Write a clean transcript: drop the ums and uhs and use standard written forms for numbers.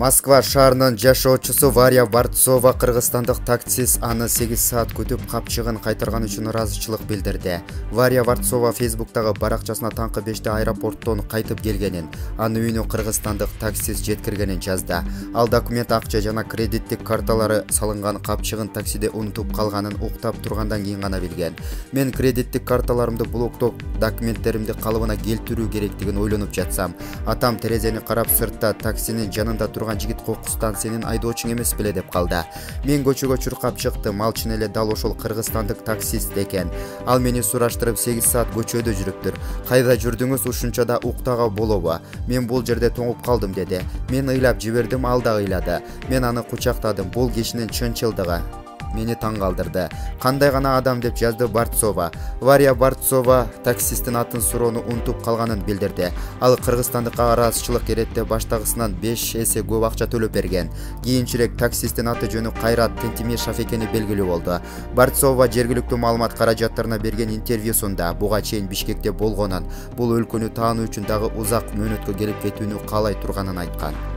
Москва шаарынын жашоочусу Варя Варцова кыргызстандык таксист аны 8 саат күтүп капчыгын кайтарган үчүн ыраазычылык билдирди. Варя Варцова Фейсбуктагы баракчасына таңкы 5те аэропорттон кайтып келгенин, аны үйүнө кыргызстандык таксист жеткиргенин жазды. Ал документ, акча жана кредиттик карталары салынган капчыгын таксиде унутуп калганын уктап тургандан кийин гана билген. Мен кредиттик карталарымды блоктоп, документтеримди калыбына келтирүү керектигин ойлонуп жатсам, атам терезени карап сыртта таксинин жанында турган жигит кокустан сенин айдоочуң эмес беле деп калды. Мен көчөгө чуркап чыктым, ал чын эле дал ошол кыргызстандык таксист экен. Ал мени сураштырып 8 саат көчөдө жүрүптүр. Кайда жүрдүңүз, ушунча да уктага болобу? Мен бул жерде тоңуп калдым деди. Мен ыйлап жибердим, ал да ыйлады. Мен аны кучактадым. Бул кишинин чынчылдыгы мени таң калтырды. Кандай гана адам, деп жазды Варцова. Варя Варцова таксисттин атын суроону унутуп калганын билдирди. Ал кыргызстандыкка ыраазычылык эретте баштагысынан 5 эсе көп акча төлөп берген. Кийинчерээк таксисттин аты жөнү Кайрат Тентимишев экени белгилүү болду. Варцова жергиликтүү маалымат каражаттарына берген интервьюсунда буга чейин Бишкекте болгонун, бул өлкөнү таануу үчүн дагы узак мөөнөткө келип кетүүнү каалай турганын айткан.